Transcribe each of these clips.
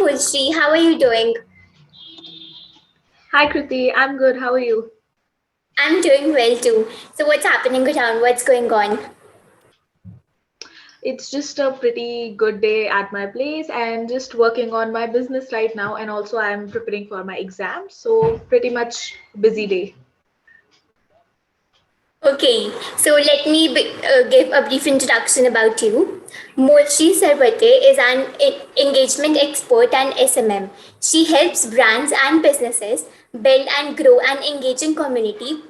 Mulshi, how are you doing? Hi Kriti, I'm good. How are you? I'm doing well too. So, what's happening around? What's going on? It's just a pretty good day at my place and just working on my business right now, and also I'm preparing for my exam. So pretty much busy day. Okay, so let me give a brief introduction about you. Mulshi Sarvate is an engagement expert and SMM. She helps brands and businesses build and grow an engaging community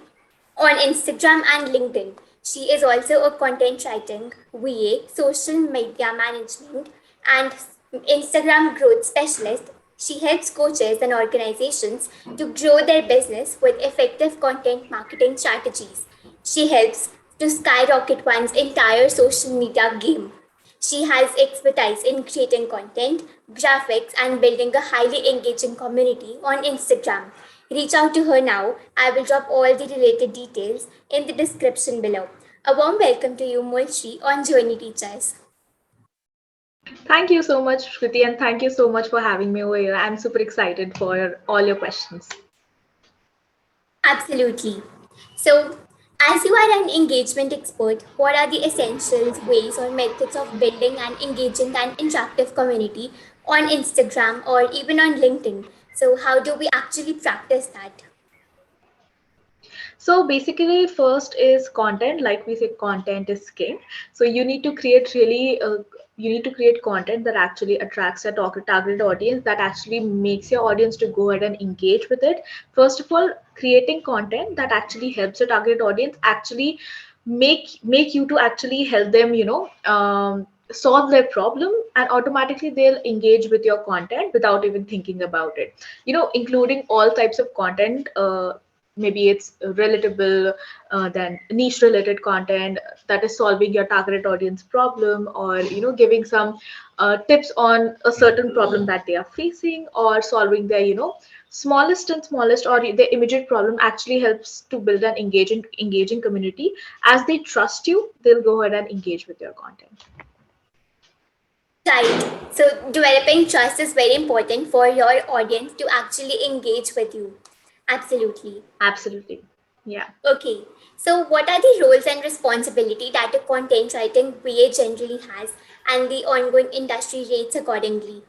on Instagram and LinkedIn. She is also a content writing, VA, social media management, and Instagram growth specialist. She helps coaches and organizations to grow their business with effective content marketing strategies. She helps to skyrocket one's entire social media game. She has expertise in creating content, graphics, and building a highly engaging community on Instagram. Reach out to her now. I will drop all the related details in the description below. A warm welcome to you, Mulshi, on Journey Teachers. Thank you so much, Kriti, and thank you so much for having me over here. I'm super excited for all your questions. Absolutely. So, as you are an engagement expert, what are the essentials, ways, or methods of building an engaging and interactive community on Instagram or even on LinkedIn? So, how do we actually practice that? So basically, first is content. Like we said, content is king. So you need to create content that actually attracts a target audience, that actually makes your audience to go ahead and engage with it. First of all, creating content that actually helps your target audience actually make you to actually help them, solve their problem, and automatically they'll engage with your content without even thinking about it, including all types of content. Maybe it's relatable, then niche related content that is solving your target audience problem, or giving some tips on a certain problem that they are facing, or solving their smallest or their immediate problem. Actually helps to build an engaging community. As they trust you, they'll go ahead and engage with your content. Right. So, developing trust is very important for your audience to actually engage with you. Absolutely. Absolutely. Yeah. Okay, so what are the roles and responsibility that a content writing VA generally has and the ongoing industry rates accordingly?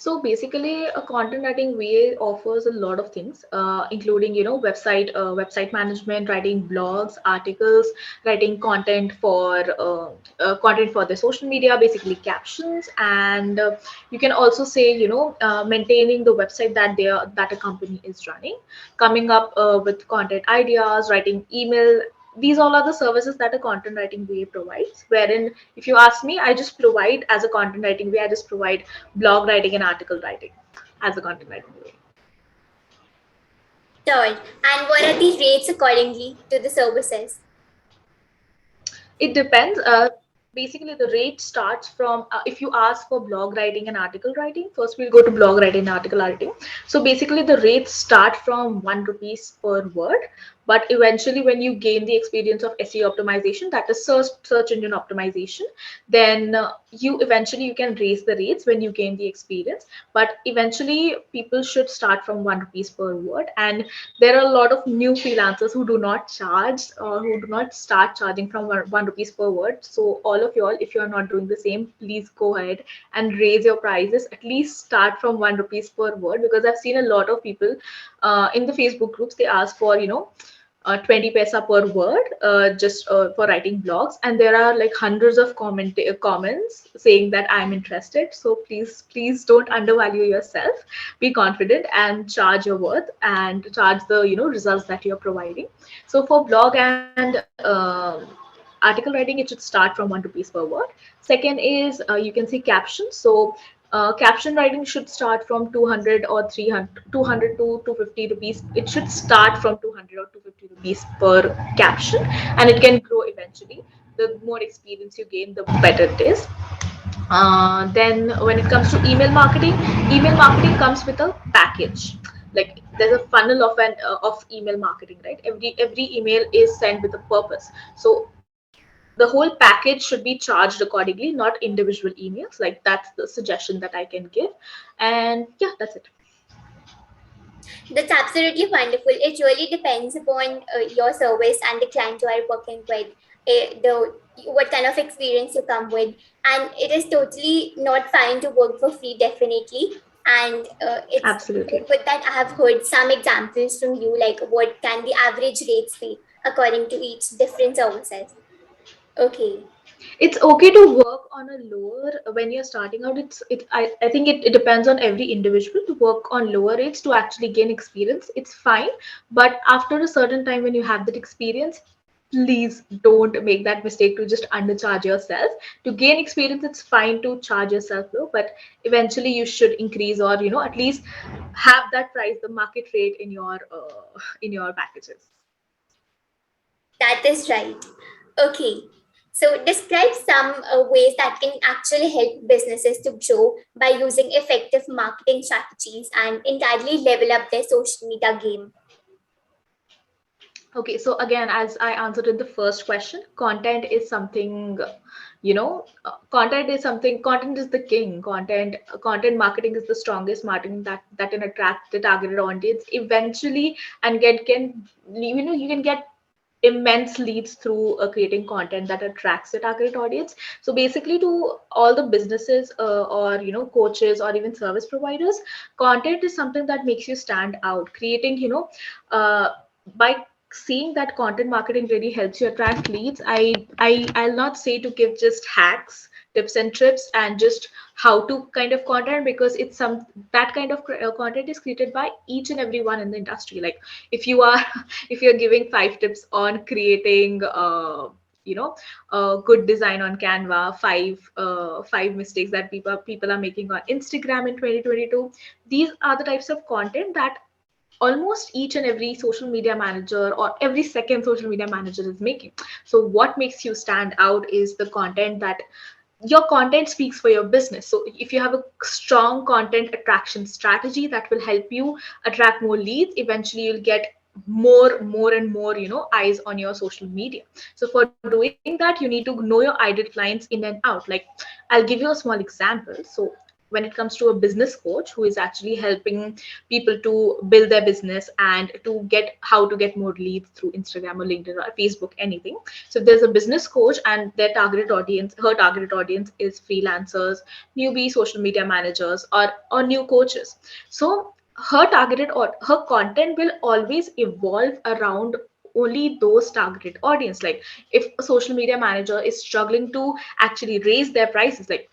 So basically, a content writing VA offers a lot of things, including website management, writing blogs, articles, writing content for the social media, basically captions, and you can also say maintaining the website that a company is running, coming up with content ideas, writing email. These all are the services that a content writing VA provides. Wherein, if you ask me, I just provide as a content writing VA, I just provide blog writing and article writing as a content writing VA. Sure. And what are the rates accordingly to the services? It depends. Basically, the rate starts from, if you ask for blog writing and article writing, first we'll go to blog writing and article writing. So basically, the rates start from 1 rupees per word. But eventually, when you gain the experience of SEO optimization, that is search engine optimization, then you can raise the rates when you gain the experience. But eventually, people should start from 1 rupees per word. And there are a lot of new freelancers who do not charge, or who do not start charging from 1 rupees per word. So all of y'all, if you're not doing the same, please go ahead and raise your prices. At least start from 1 rupees per word, because I've seen a lot of people in the Facebook groups, they ask for 20 paisa per word, just for writing blogs, and there are like hundreds of comments saying that I'm interested. So please don't undervalue yourself. Be confident and charge your worth, and charge the results that you're providing. So for blog and article writing, it should start from 1 rupees per word. Second is, you can see captions. So caption writing should start from 200 or 300, 200 to 250 rupees. It should start from 200 or 250 rupees per caption, and it can grow eventually. The more experience you gain, the better it is. Then when it comes to email marketing comes with a package. Like, there's a funnel of email marketing, right? Every email is sent with a purpose. So the whole package should be charged accordingly, not individual emails. Like that's the suggestion that I can give. And yeah, that's it. That's absolutely wonderful. It really depends upon your service and the client you are working with, the what kind of experience you come with, and it is totally not fine to work for free, definitely. And it's Absolutely. with that I have heard some examples from you, like what can the average rates be according to each different services. Okay. It's okay to work on a lower when you're starting out. I think it depends on every individual to work on lower rates to actually gain experience. It's fine, but after a certain time when you have that experience, please don't make that mistake to just undercharge yourself. To gain experience, it's fine to charge yourself low, but eventually you should increase, or at least have that price, the market rate in your packages. That is right. Okay. So describe some ways that can actually help businesses to grow by using effective marketing strategies and entirely level up their social media game. Okay, so again, as I answered in the first question, content is something, content is the king. Content marketing is the strongest marketing that can attract the targeted audience eventually, and you can get immense leads through creating content that attracts the targeted audience. So basically, to all the businesses or coaches or even service providers, content is something that makes you stand out. Creating, uh, by seeing that content marketing really helps you attract leads. I'll not say to give just hacks, tips and trips, and just how to kind of content, because it's some that kind of content is created by each and everyone in the industry. Like if you are if you're giving 5 tips on creating you know good design on Canva, five mistakes that people are making on Instagram in 2022, these are the types of content that almost each and every social media manager or every second social media manager is making. So what makes you stand out is the content that your content speaks for your business. So if you have a strong content attraction strategy that will help you attract more leads, eventually you'll get more and more eyes on your social media. So for doing that, you need to know your ideal clients in and out. Like, I'll give you a small example. So when it comes to a business coach who is actually helping people to build their business and to get how to get more leads through Instagram or LinkedIn or Facebook, anything. So if there's a business coach and her targeted audience is freelancers, newbie social media managers, or new coaches. So her content will always evolve around only those targeted audience. Like if a social media manager is struggling to actually raise their prices, like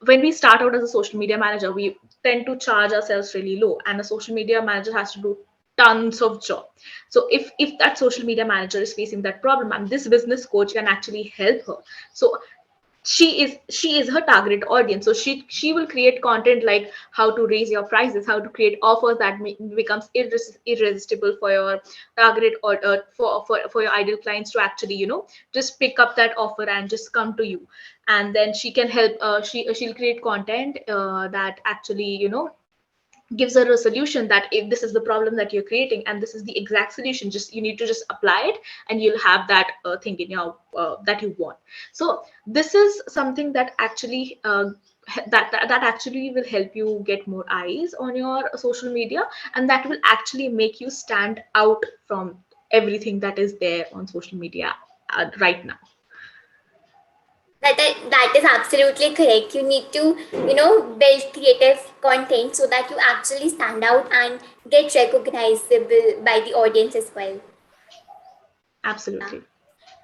when we start out as a social media manager, we tend to charge ourselves really low, and a social media manager has to do tons of job. So if that social media manager is facing that problem, and this business coach can actually help her. So she is her targeted audience. So she will create content like how to raise your prices, how to create offers that becomes irresistible for your targeted, or for your ideal clients to actually just pick up that offer and just come to you. And then she can help she'll create content that actually gives her a solution, that if this is the problem that you're creating and this is the exact solution, just you need to just apply it, and you'll have that thing in your that you want. So this is something that actually that actually will help you get more eyes on your social media, and that will actually make you stand out from everything that is there on social media right now. That is absolutely correct. You need to, build creative content so that you actually stand out and get recognizable by the audience as well. Yeah. Absolutely.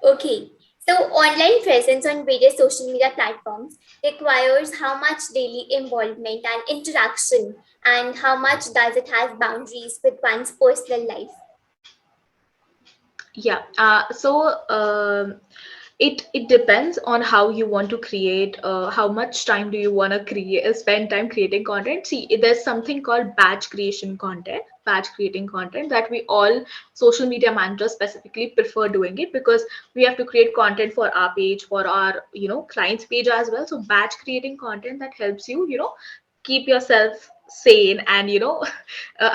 Okay. So online presence on various social media platforms requires how much daily involvement and interaction, and how much does it have boundaries with one's personal life? Yeah. So it depends on how you want to create. How much time do you want to spend time creating content? See, there's something called batch creation content, batch creating content, that we all social media managers specifically prefer doing it, because we have to create content for our page, for our clients page as well. So batch creating content that helps you keep yourself sane and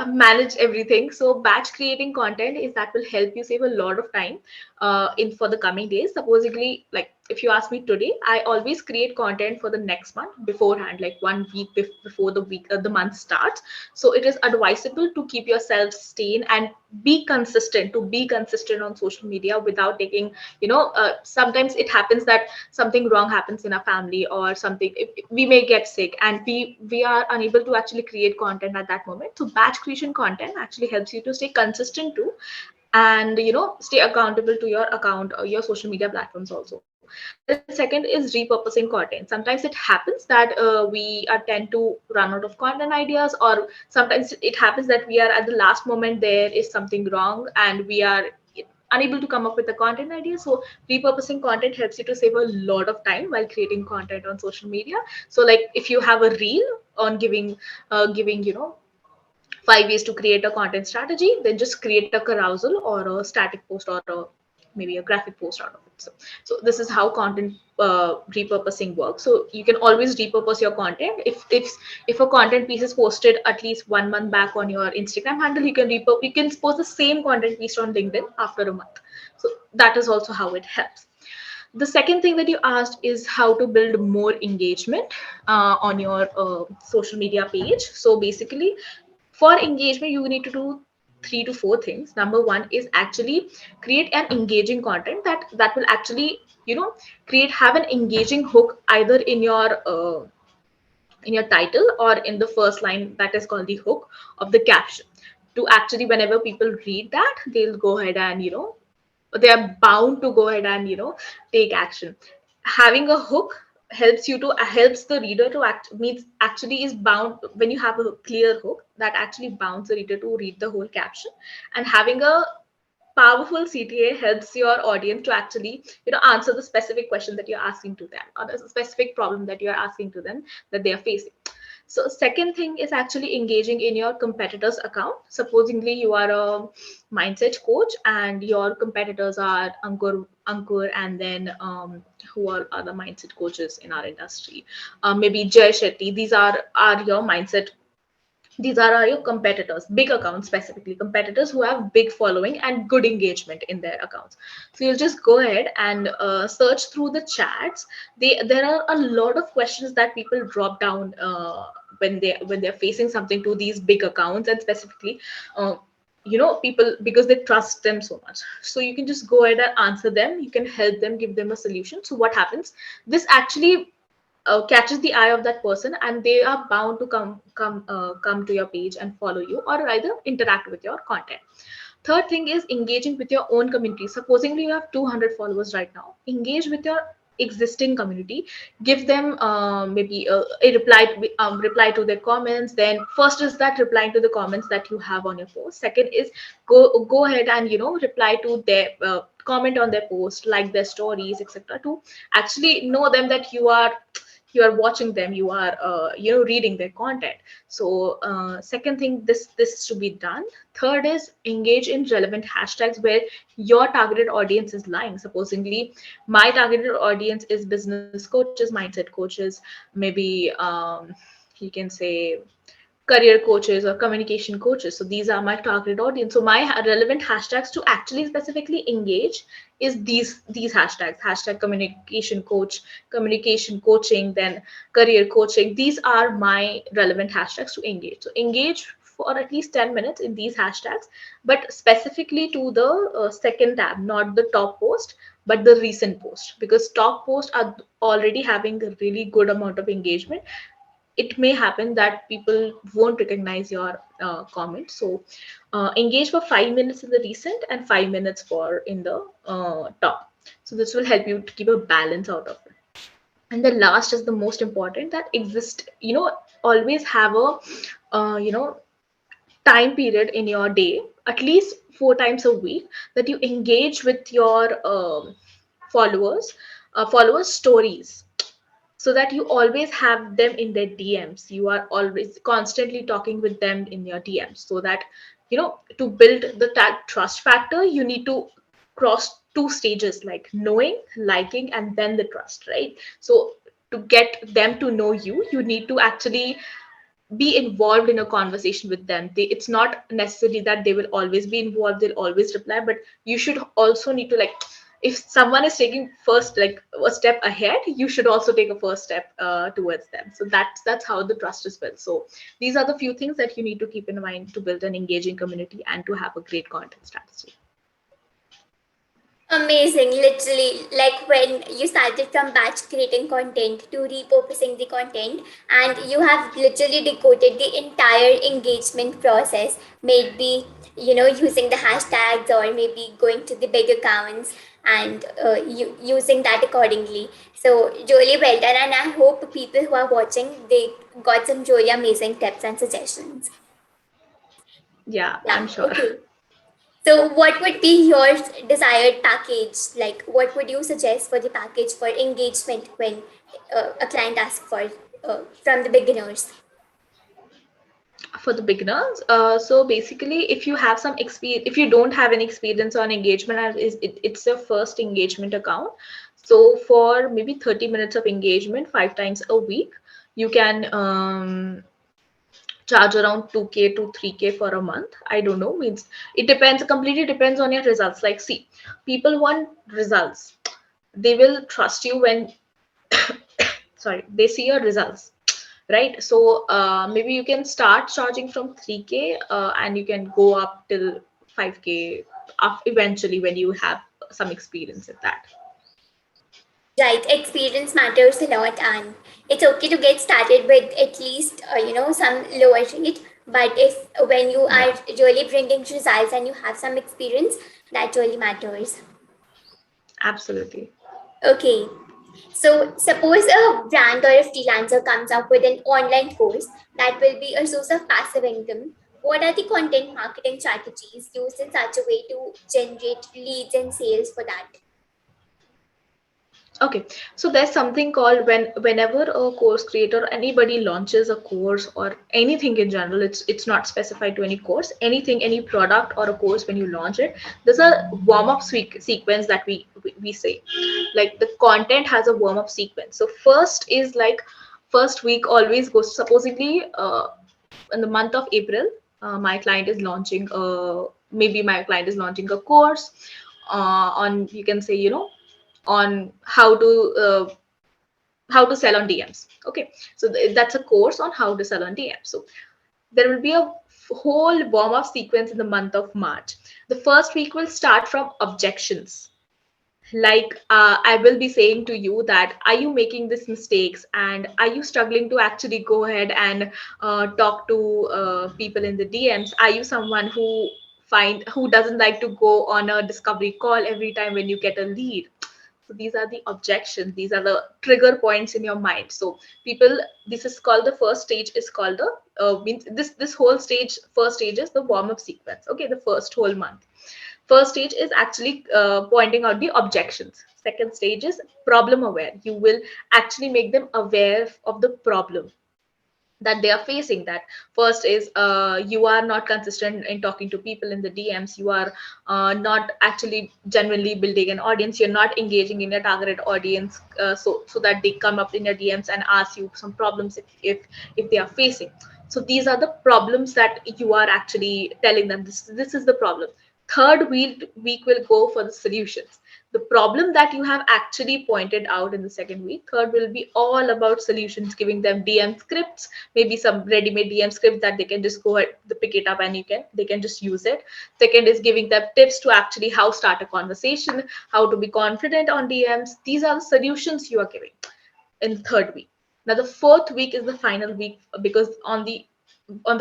manage everything. So batch creating content is that will help you save a lot of time in for the coming days. Supposedly, like if you ask me today, I always create content for the next month beforehand, like 1 week before the month starts. So it is advisable to keep yourself sane and be consistent on social media without taking, sometimes it happens that something wrong happens in our family or something, we may get sick and we are unable to actually create content at that moment. So batch creation content actually helps you to stay consistent too, and stay accountable to your account or your social media platforms also. Then second is repurposing content. Sometimes it happens that we are tend to run out of content ideas, or sometimes it happens that we are at the last moment, there is something wrong and we are unable to come up with the content idea. So repurposing content helps you to save a lot of time while creating content on social media. So like if you have a reel on giving 5 ways to create a content strategy, then just create a carousel or a static post or maybe a graphic post out of it. So this is how content repurposing works. So you can always repurpose your content. If a content piece is posted at least 1 month back on your Instagram handle, you can post the same content piece on LinkedIn after a month. So that is also how it helps. The second thing that you asked is how to build more engagement on your social media page. So basically, for engagement, you need to do 3 to 4 things. Number one is actually create an engaging content that will actually create have an engaging hook either in your title or in the first line, that is called the hook of the caption. To actually, whenever people read that, they'll go ahead and they are bound to go ahead and take action. Having a hook helps the reader to act means actually is bound. When you have a clear hook, that actually bounds the reader to read the whole caption. And having a powerful CTA helps your audience to actually answer the specific question that you're asking to them, or the specific problem that you're asking to them that they are facing. So second thing is actually engaging in your competitor's account. Supposingly you are a mindset coach and your competitors are Ankur and then who are other mindset coaches in our industry? Maybe Jay Shetty. These are your mindset, these are your competitors, big accounts, specifically competitors who have big following and good engagement in their accounts. So you'll just go ahead and search through the chats. There are a lot of questions that people drop down when they're facing something to these big accounts, and specifically uh, people, because they trust them so much. So you can just go ahead and answer them, you can help them, give them a solution. So what happens, this actually catches the eye of that person, and they are bound to come to your page and follow you, or either interact with your content. Third thing is engaging with your own community. Supposingly you have 200 followers right now, engage with your existing community. Give them maybe a reply to their comments. Then first is that replying to the comments that you have on your post. Second is go ahead and reply to their comment on their post, like their stories, etc., to actually know them that you are watching them, you are reading their content. So second thing, this should be done. Third is engage in relevant hashtags where your targeted audience is lying. Supposingly my targeted audience is business coaches, mindset coaches, maybe you can say career coaches or communication coaches. So these are my target audience. So my relevant hashtags to actually specifically engage is these hashtags: hashtag communication coach, communication coaching, then career coaching. These are my relevant hashtags to engage. So engage for at least 10 minutes in these hashtags, but specifically to the second tab, not the top post, but the recent post, because top posts are already having a really good amount of engagement. It may happen that people won't recognize your comment. So engage for 5 minutes in the recent and 5 minutes for in the top. So this will help you to keep a balance out of it. And the last is the most important, that exist, always have a time period in your day, at least 4 times a week, that you engage with your followers stories, so that you always have them in their DMs. You are always constantly talking with them in your DMs, so that to build the trust factor, you need to cross 2 stages, like knowing, liking, and then the trust, right? So to get them to know you, you need to actually be involved in a conversation with them. It's not necessarily that they will always be involved, they'll always reply, but you should also need to, like, if someone is taking first, like, a step ahead, you should also take a first step towards them. So that's how the trust is built. So these are the few things that you need to keep in mind to build an engaging community and to have a great content strategy. Amazing, literally, like when you started from batch creating content to repurposing the content, and you have literally decoded the entire engagement process, maybe using the hashtags or maybe going to the big accounts and using that accordingly. So really well done, and I hope people who are watching they got some really amazing tips and suggestions. Yeah, Yeah, I'm sure. okay. So, what would be your desired package? Like, what would you suggest for the package for engagement when a client asks for from the beginners? For the beginners, so basically, if you have some experience, if you don't have any experience on engagement, and it's your first engagement account, so for maybe 30 minutes of engagement 5 times a week, you can charge around 2k to 3k for a month. I don't know, means it depends, completely depends on your results. Like, see, people want results. They will trust you when sorry, they see your results, right? So maybe you can start charging from 3k, and you can go up till 5k eventually when you have some experience with that. Right, experience matters a lot, and it's okay to get started with at least some lower rate. But if when you Yeah, are really bringing results and you have some experience, that really matters. absolutely. Okay. So, suppose a brand or a freelancer comes up with an online course that will be a source of passive income. What are the content marketing strategies used in such a way to generate leads and sales for that? Okay, so there's something called, whenever a course creator, anybody launches a course or anything in general, it's not specified to any course, anything, any product or a course. When you launch it, there's a warm up sequence that we say, like, the content has a warm up sequence. So first is like, first week always goes, supposedly, in the month of April, my client is launching a, maybe my client is launching a course on, you can say, on how to sell on DMs. Okay, so that's a course on how to sell on DMs. So there will be a whole warm up sequence in the month of March. The first week will start from objections. Like, I will be saying to you that, are you making these mistakes, and are you struggling to actually go ahead and talk to people in the DMs? Are you someone who doesn't like to go on a discovery call every time when you get a lead? So these are the objections, these are the trigger points in your mind. So people, this is called, the first stage is called the means this whole stage, first stage is the warm up sequence. Okay, the first whole month. First stage is actually pointing out the objections. Second stage is problem aware. You will actually make them aware of the problem that they are facing. That first is, you are not consistent in talking to people in the DMs. You are not actually genuinely building an audience. You're not engaging in your targeted audience, so that they come up in your DMs and ask you some problems, if they are facing. So these are the problems that you are actually telling them, this is the problem. Third week will go for the solutions. The problem that you have actually pointed out in the second week. Third will be all about solutions, giving them DM scripts, maybe some ready-made DM scripts that they can just go ahead, pick it up, and they can just use it. Second is giving them tips to actually how start a conversation, how to be confident on DMs. These are the solutions you are giving in the third week. Now the fourth week is the final week, because on the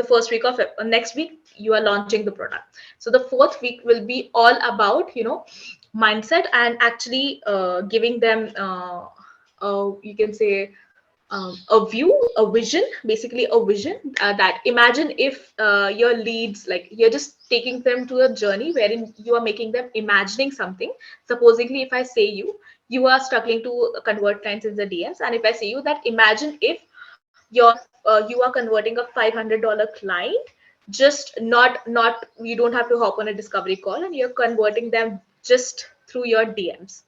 first week of next week you are launching the product. So the fourth week will be all about, mindset, and actually giving them, you can say, a view, a vision, basically a vision, that imagine if your leads, like, you're just taking them to a journey wherein you are making them imagining something. Supposedly, if I say you are struggling to convert clients in the DMs, and if I say you that, imagine if you are converting a $500 client, just not you don't have to hop on a discovery call, and you're converting them just through your DMs.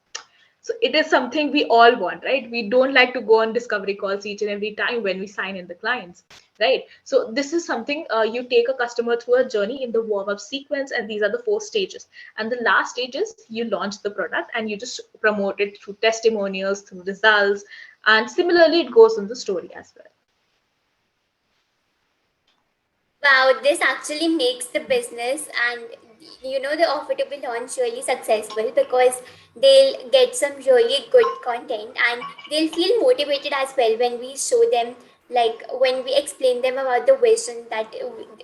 So it is something we all want, right? We don't like to go on discovery calls each and every time when we sign in the clients, right? So this is something, you take a customer through a journey in the warm up sequence, and these are the 4 stages. And the last stage is you launch the product and you just promote it through testimonials, through results, and similarly it goes in the story as well. Wow, this actually makes the business and the offer to be launched really successful, because they'll get some really good content and they'll feel motivated as well when we show them, like when we explain them about the vision that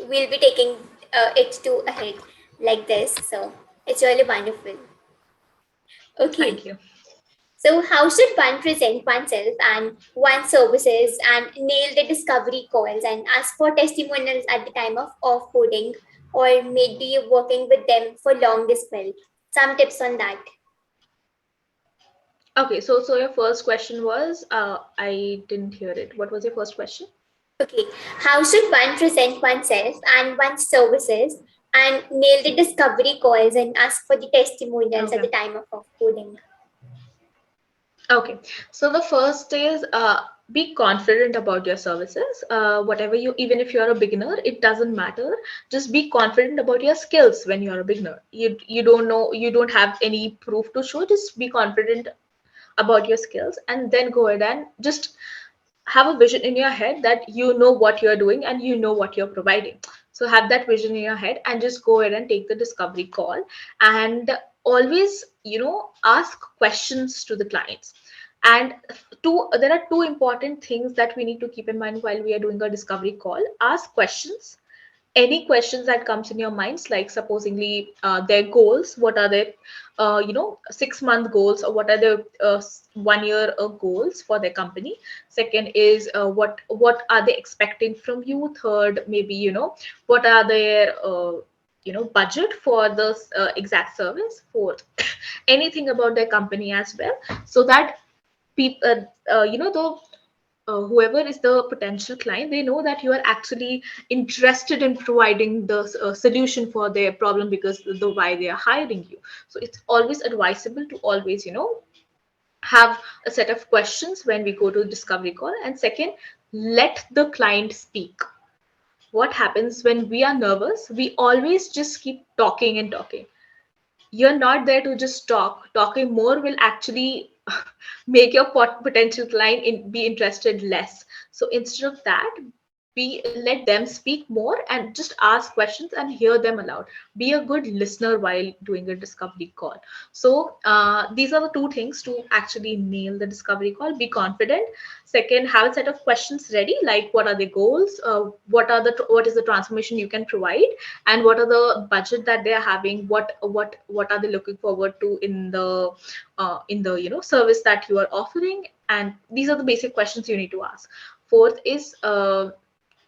we'll be taking it to ahead like this. So it's really wonderful. Okay. Thank you. So, how should one present oneself and one's services and nail the discovery calls and ask for testimonials at the time of offboarding, or maybe working with them for long as well? Some tips on that. Okay, so your first question was, I didn't hear it. What was your first question? Okay, how should one present oneself and one's services and nail the discovery calls and ask for the testimonials at Okay. the time of offboarding? Okay, so the first is, be confident about your services. Whatever you, even if you're a beginner, it doesn't matter. Just be confident about your skills when you're a beginner. You don't know, you don't have any proof to show. Just be confident about your skills, and then go ahead and just have a vision in your head that you know what you're doing and you know what you're providing. So have that vision in your head and just go ahead and take the discovery call, and always, ask questions to the clients. And there are two important things that we need to keep in mind while we are doing a discovery call. Ask questions, any questions that comes in your minds, like supposingly, their goals, what are their 6-month goals, or what are the 1 year goals for their company. Second is, what are they expecting from you. Third, maybe, what are their budget for the exact service. Fourth, anything about their company as well, so that people, the whoever is the potential client, they know that you are actually interested in providing the solution for their problem, because the why they are hiring you. So it's always advisable to always, have a set of questions when we go to discovery call. And second, let the client speak. What happens when we are nervous, we always just keep talking and talking. You're not there to just talk. Talking more will actually make your potential client be interested less. So instead of that, let them speak more and just ask questions and hear them aloud. Be a good listener while doing a discovery call. So these are the two things to actually nail the discovery call. Be confident. Second, have a set of questions ready, like what are the goals, what is the transformation you can provide, and what are the budget that they are having, what are they looking forward to in the service that you are offering. And these are the basic questions you need to ask. Fourth is,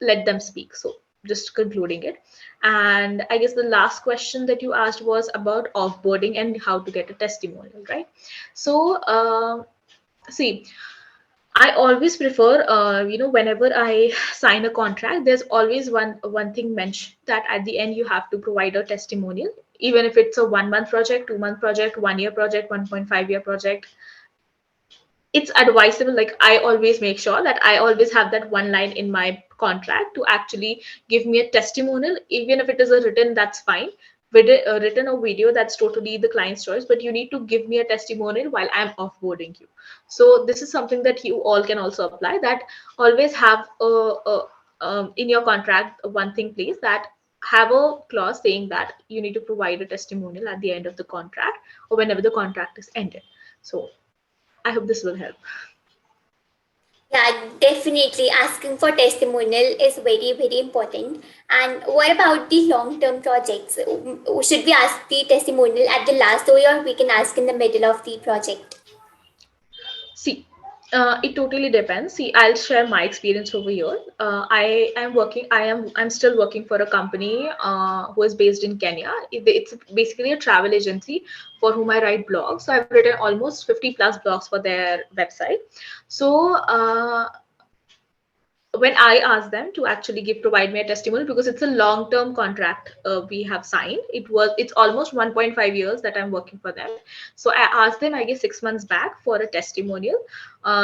let them speak. So just concluding it. And I guess the last question that you asked was about offboarding and how to get a testimonial, right? So see, I always prefer, whenever I sign a contract, there's always one thing mentioned, that at the end you have to provide a testimonial, even if it's a 1 month project, 2 month project, 1 year project, 1.5 year project. It's advisable, like I always make sure that I always have that one line in my contract to actually give me a testimonial. Even if it is a written, that's fine. Written or video, that's totally the client's choice, but you need to give me a testimonial while I'm offboarding you. So this is something that you all can also apply, that always have in your contract one thing, please, that have a clause saying that you need to provide a testimonial at the end of the contract, or whenever the contract is ended. So I hope this will help. Yeah, definitely. Asking for testimonial is very, very important. And what about the long-term projects? Should we ask the testimonial at the last, or we can ask in the middle of the project? See, it totally depends. See, I'll share my experience over here. I'm still working for a company who is based in Kenya. It's basically a travel agency for whom I write blogs. So I've written almost 50 plus blogs for their website. So when I asked them to actually provide me a testimonial, because it's a long-term contract we have signed. It's almost 1.5 years that I'm working for them. So I asked them, I guess 6 months back, for a testimonial,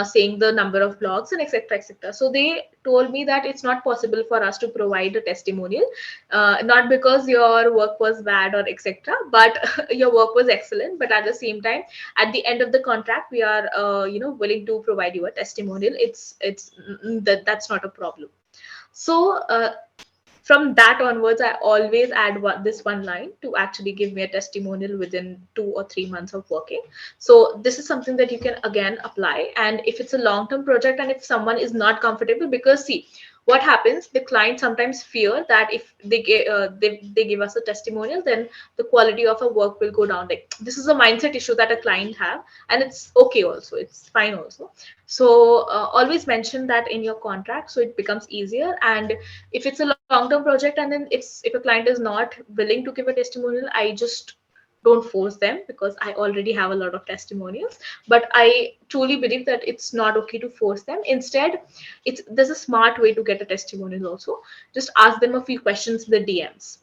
saying the number of blogs and etc. etc. So they told me that it's not possible for us to provide a testimonial, not because your work was bad or etc., but your work was excellent. But at the same time, at the end of the contract, we are willing to provide you a testimonial. That's not a problem. So from that onwards, I always add this one line to actually give me a testimonial within 2 or 3 months of working. So this is something that you can again apply. And if it's a long-term project, and if someone is not comfortable, because see, what happens, the client sometimes fear that if they give us a testimonial, then the quality of our work will go down. Like, this is a mindset issue that a client have, and it's okay also, it's fine also. So always mention that in your contract, so it becomes easier. And if it's a long-term project, and then if a client is not willing to give a testimonial, I just don't force them, because I already have a lot of testimonials. But I truly believe that it's not okay to force them. Instead, there's a smart way to get a testimonial also. Just ask them a few questions in the DMs,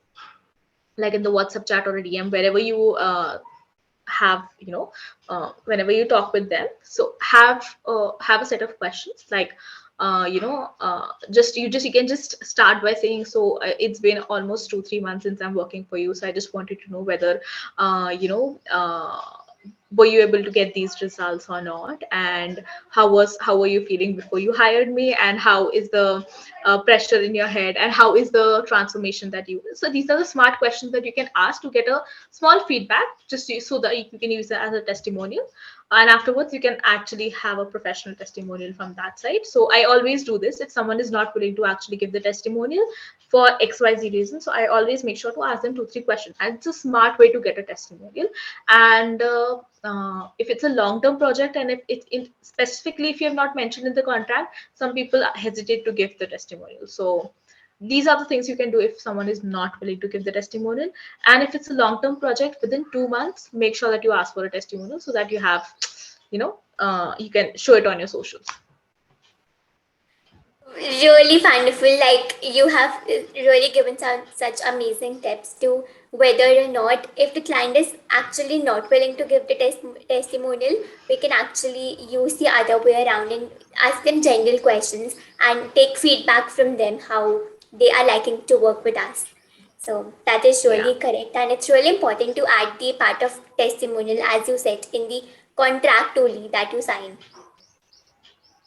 like in the WhatsApp chat or a DM, wherever you have, whenever you talk with them. So have a set of questions, like you can just start by saying, so it's been almost 2-3 months since I'm working for you, so I just wanted to know whether uh, you know uh, were you able to get these results or not, and how were you feeling before you hired me, and how is the pressure in your head, and how is the transformation that you. So these are the smart questions that you can ask to get a small feedback, so that you can use it as a testimonial. And afterwards, you can actually have a professional testimonial from that side. So I always do this if someone is not willing to actually give the testimonial for XYZ reason. So I always make sure to ask them 2-3 questions, and it's a smart way to get a testimonial. And if it's a long-term project, and if it's specifically, if you have not mentioned in the contract, some people hesitate to give the testimonial. So these are the things you can do if someone is not willing to give the testimonial. And if it's a long-term project, within 2 months, make sure that you ask for a testimonial, so that you have, you can show it on your socials. Really wonderful. Like, you have really given such amazing tips to whether or not, if the client is actually not willing to give the testimonial, we can actually use the other way around and ask them general questions and take feedback from them how they are liking to work with us. So that is Yeah. really correct, and it's really important to add the part of testimonial, as you said, in the contract only that you sign.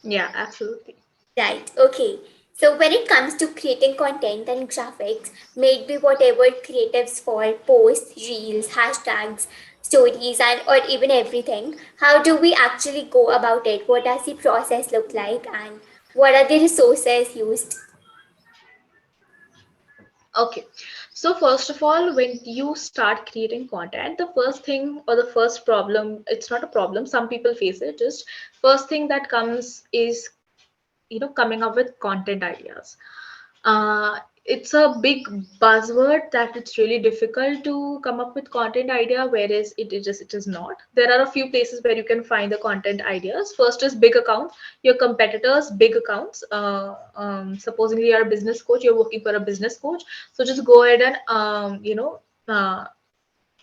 Yeah, absolutely. Right, okay. So when it comes to creating content and graphics, maybe whatever creatives for posts, reels, hashtags, stories, and or even everything, how do we actually go about it? What does the process look like, and what are the resources used? Okay. So first of all, when you start creating content, the first thing, or the first problem, it's not a problem, some people face it, just first thing that comes is, coming up with content ideas. It's a big buzzword that it's really difficult to come up with content idea, whereas it is not. There are a few places where you can find the content ideas. First is big accounts, your competitors big accounts. Supposedly you're a business coach, you're working for a business coach, so just go ahead and uh,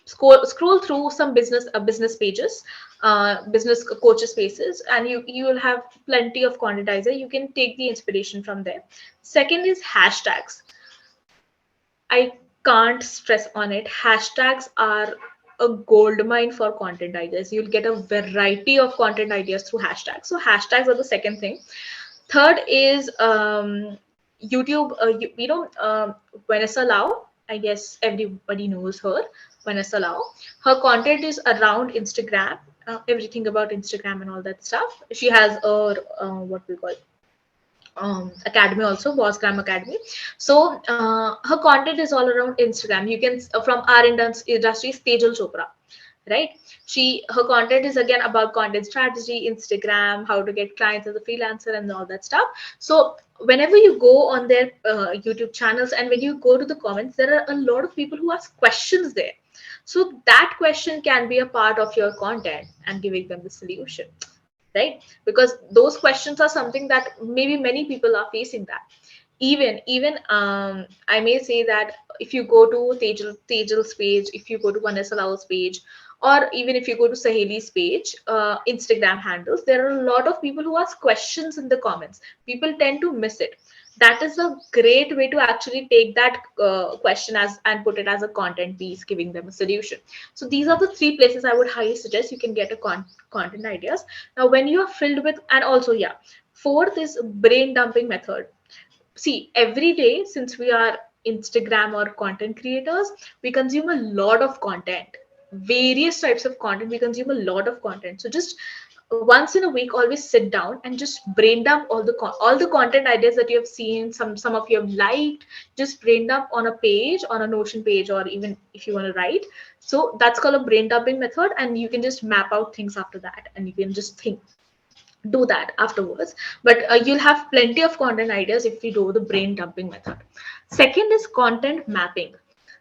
scroll through some business pages, business coaches pages, and you will have plenty of content ideas. You can take the inspiration from there. Second is hashtags. I can't stress on it. Hashtags are a gold mine for content ideas. You'll get a variety of content ideas through hashtags. So hashtags are the second thing. Third is YouTube. Vanessa Lau. I guess everybody knows her. Vanessa Lau. Her content is around Instagram, everything about Instagram and all that stuff. She has a what we call academy also, Boss Gram Academy. So her content is all around Instagram. You can from our industry, Tejal Chopra, right? Her content is again about content strategy, Instagram, how to get clients as a freelancer, and all that stuff. So whenever you go on their YouTube channels, and when you go to the comments, there are a lot of people who ask questions there. So that question can be a part of your content and giving them the solution, right? Because those questions are something that maybe many people are facing that. Even I may say that if you go to Tejal's page, if you go to Vanessa Lau's page, or even if you go to Saheli's page, Instagram handles, there are a lot of people who ask questions in the comments. People tend to miss it. That is a great way to actually take that question as and put it as a content piece, giving them a solution. So these are the three places I would highly suggest you can get a content ideas. Now, when you are filled with, and also, yeah, fourth is brain dumping method. See, every day, since we are Instagram or content creators, we consume a lot of content, various types of content. We consume a lot of content. So just once in a week, always sit down and just brain dump all the content ideas that you have seen, some of you have liked. Just brain dump on a page, on a Notion page, or even if you want to write. So that's called a brain dumping method, and you can just map out things after that, and you can just think, do that afterwards. But you'll have plenty of content ideas if you do the brain dumping method. Second is content mapping.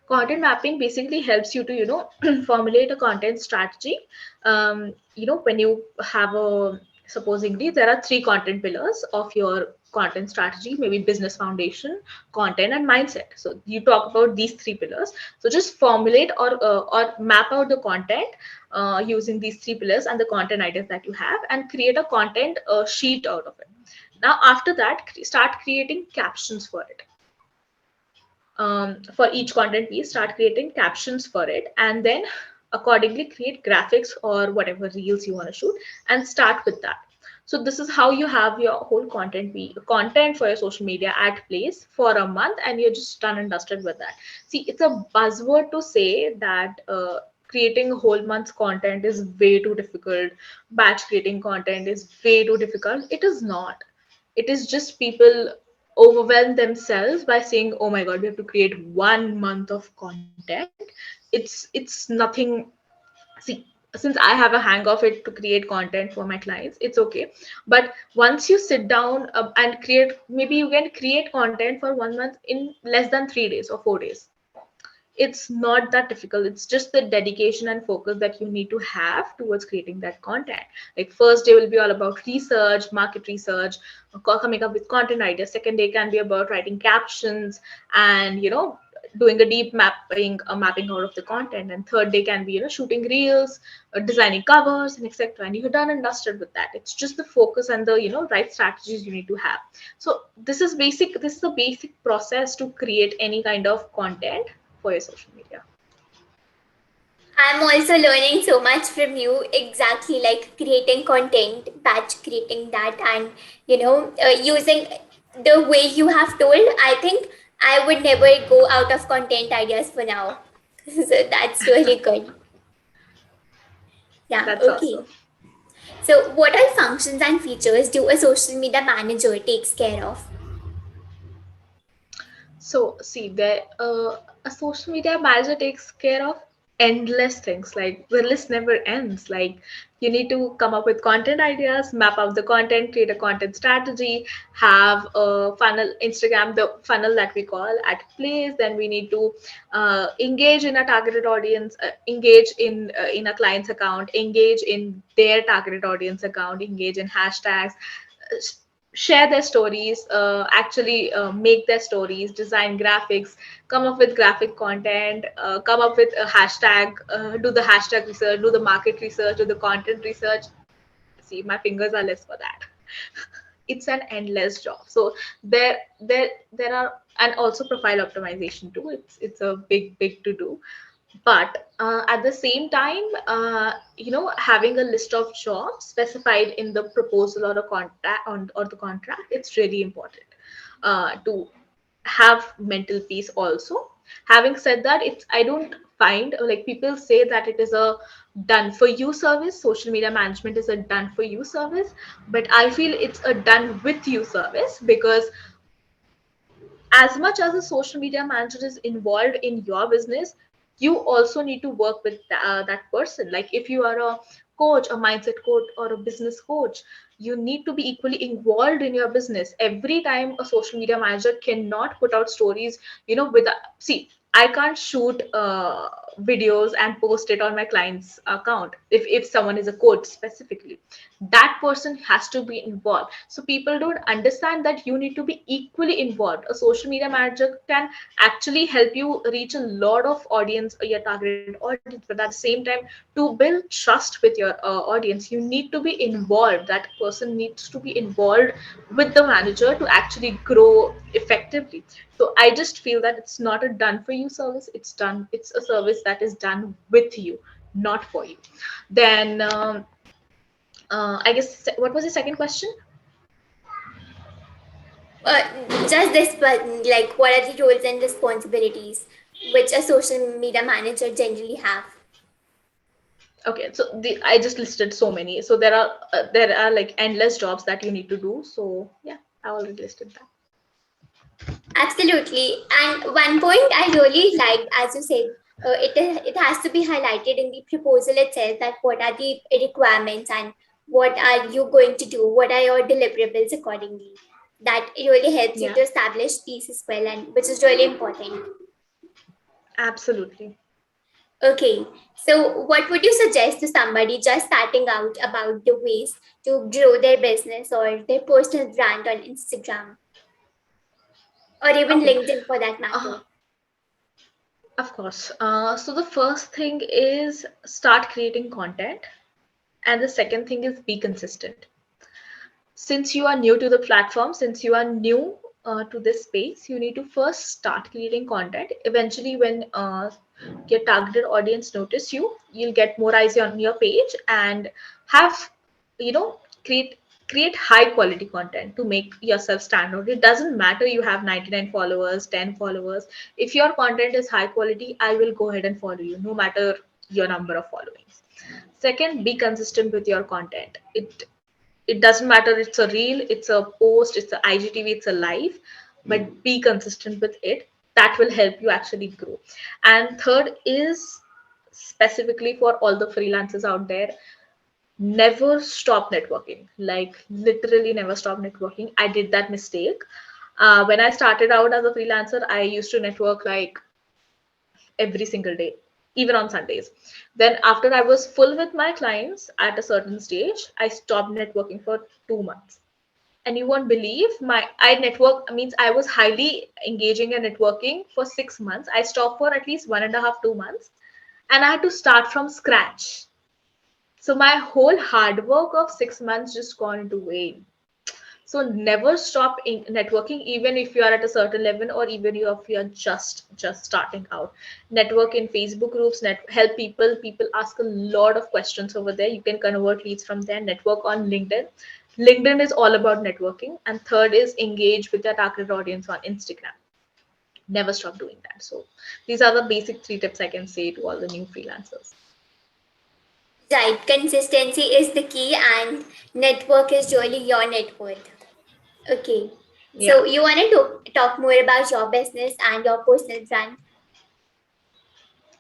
Content mapping basically helps you to, formulate a content strategy. When you have a, supposedly there are three content pillars of your content strategy, maybe business foundation, content, and mindset. So you talk about these three pillars. So just formulate or map out the content using these three pillars and the content ideas that you have, and create a content sheet out of it. Now after that, start creating captions for it. For each content piece, start creating captions for it, and then accordingly create graphics or whatever reels you want to shoot, and start with that. So this is how you have your whole content for your social media at place for a month, and you're just done and dusted with that. See, it's a buzzword to say that creating a whole month's content is way too difficult. Batch creating content is way too difficult. It is not. It is just people overwhelm themselves by saying, oh my god, we have to create 1 month of content. It's nothing. See, since I have a hang of it to create content for my clients, it's okay. But once you sit down and create, maybe you can create content for 1 month in less than 3 days or 4 days. It's not that difficult. It's just the dedication and focus that you need to have towards creating that content. Like, first day will be all about research, market research, coming up with content ideas. Second day can be about writing captions and, doing a deep mapping out of the content. And third day can be, shooting reels, designing covers, and etc. And you're done and dusted with that. It's just the focus and the, right strategies you need to have. So this is the basic process to create any kind of content for your social media. I'm also learning so much from you, exactly like creating content, batch creating that, and using the way you have told. I think I would never go out of content ideas for now. So that's really good. Yeah, That's okay. awesome. So, what all functions and features do a social media manager takes care of? So, see, a social media manager takes care of endless things. Like, the list never ends. Like, you need to come up with content ideas, map out the content, create a content strategy, have a funnel, Instagram, the funnel that we call at place. Then we need to engage in a targeted audience, engage in a client's account, engage in their targeted audience account, engage in hashtags, share their stories, actually make their stories, design graphics, come up with graphic content, come up with a hashtag, do the hashtag research, do the market research, do the content research. See, my fingers are less for that. It's an endless job. So there are, and also profile optimization too. It's a big to do. But at the same time, having a list of jobs specified in the proposal or a contract or the contract, it's really important to have mental peace also. Having said that, it's, I don't find, like, people say that it is a done for you service. Social media management is a done for you service, but I feel it's a done with you service, because as much as a social media manager is involved in your business, you also need to work with that person. Like, if you are a coach, a mindset coach, or a business coach, you need to be equally involved in your business. Every time a social media manager cannot put out stories, with see, I can't shoot videos and post it on my client's account. If someone is a coach specifically, that person has to be involved. So people don't understand that you need to be equally involved. A social media manager can actually help you reach a lot of audience, your target audience, but at the same time, to build trust with your audience, you need to be involved. That person needs to be involved with the manager to actually grow effectively. So I just feel that it's not a done for you service, it's a service that is done with you, not for you. Then I guess, what was the second question? Uh, just this, but like, what are the roles and responsibilities which a social media manager generally have? Okay, so I just listed so many. So there are like endless jobs that you need to do. So yeah, I already listed that. Absolutely. And one point I really liked, as you said, it has to be highlighted in the proposal itself that what are the requirements and what are you going to do, what are your deliverables accordingly. That really helps you Yeah, to establish peace as well, and which is really important. absolutely. Okay, so what would you suggest to somebody just starting out about the ways to grow their business or their personal brand on Instagram or even Okay, LinkedIn for that uh, matter? of course. So the first thing is start creating content, and the second thing is be consistent. Since you are new to the platform, since you are new to this space, you need to first start creating content. Eventually, when your targeted audience notice you, you'll get more eyes on your page, and have, you know, create create high quality content to make yourself stand out. It doesn't matter you have 99 followers, 10 followers. If your content is high quality, I will go ahead and follow you, no matter your number of followings. Second, be consistent with your content. It doesn't matter, it's a reel, it's a post, it's a IGTV, it's a live, but be consistent with it. That will help you actually grow. And third is, specifically for all the freelancers out there, never stop networking. Like, literally never stop networking. I did that mistake. When I started out as a freelancer, I used to network like every single day, even on Sundays. Then, after I was full with my clients at a certain stage, I stopped networking for 2 months. And you won't believe, my I network means I was highly engaging and networking for 6 months. I stopped for at least 1.5, 2 months, and I had to start from scratch. So my whole hard work of 6 months just gone into vain. So never stop in networking, even if you are at a certain level, or even if you are just starting out. Network in Facebook groups, help people. People ask a lot of questions over there. You can convert leads from there. Network on LinkedIn. LinkedIn is all about networking. And third is engage with your target audience on Instagram. Never stop doing that. So these are the basic 3 tips I can say to all the new freelancers. Right, consistency is the key, and network is really your net worth. Okay, Yeah. so you want to talk more about your business and your personal brand?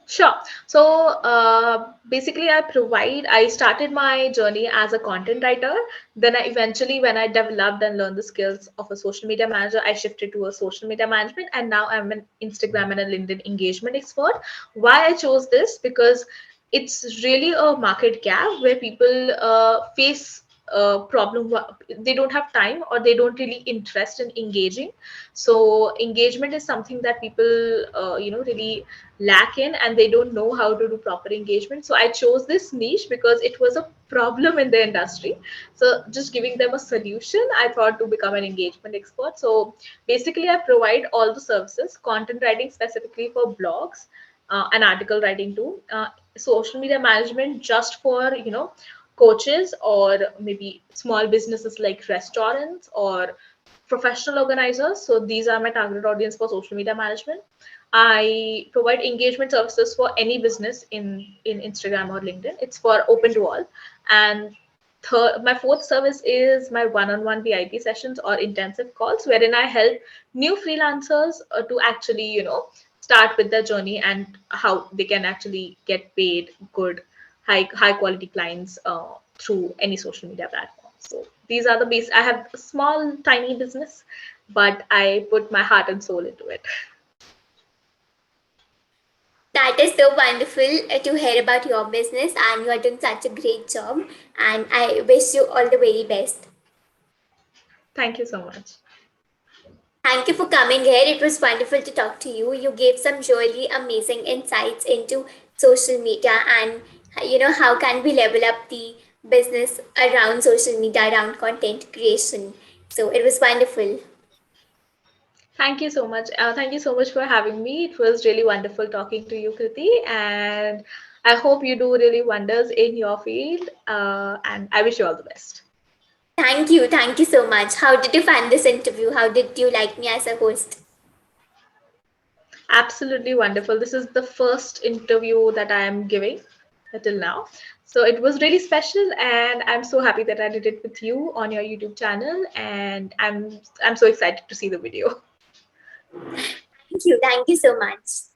Sure. So basically, I started my journey as a content writer. Then when I developed and learned the skills of a social media manager, I shifted to a social media management. And now I'm an Instagram and a LinkedIn engagement expert. Why I chose this? Because it's really a market gap where people face a problem. They don't have time, or they don't really interest in engaging. So engagement is something that people really lack in, and they don't know how to do proper engagement. So I chose this niche because it was a problem in the industry. So just giving them a solution, I thought to become an engagement expert. So basically, I provide all the services: content writing specifically for blogs, and article writing too, social media management just for coaches, or maybe small businesses like restaurants, or professional organizers. So these are my target audience for social media management. I provide engagement services for any business in Instagram or LinkedIn. It's for open to all. And my fourth service is my one-on-one VIP sessions or intensive calls, wherein I help new freelancers to actually start with their journey, and how they can actually get paid good, high quality clients through any social media platform. So these are the base. I have a small tiny business, but I put my heart and soul into it. That is so wonderful to hear about your business, and you are doing such a great job. And I wish you all the very best. Thank you so much. Thank you for coming here. It was wonderful to talk to you. You gave some really amazing insights into social media and how can we level up the business around social media, around content creation. So it was wonderful. Thank you so much. Thank you so much for having me. It was really wonderful talking to you, Kriti, and I hope you do really wonders in your field. And I wish you all the best. Thank you. Thank you so much. How did you find this interview? How did you like me as a host? Absolutely wonderful. This is the first interview that I am giving till now. So it was really special, and I'm so happy that I did it with you on your YouTube channel, and I'm so excited to see the video. Thank you. Thank you so much.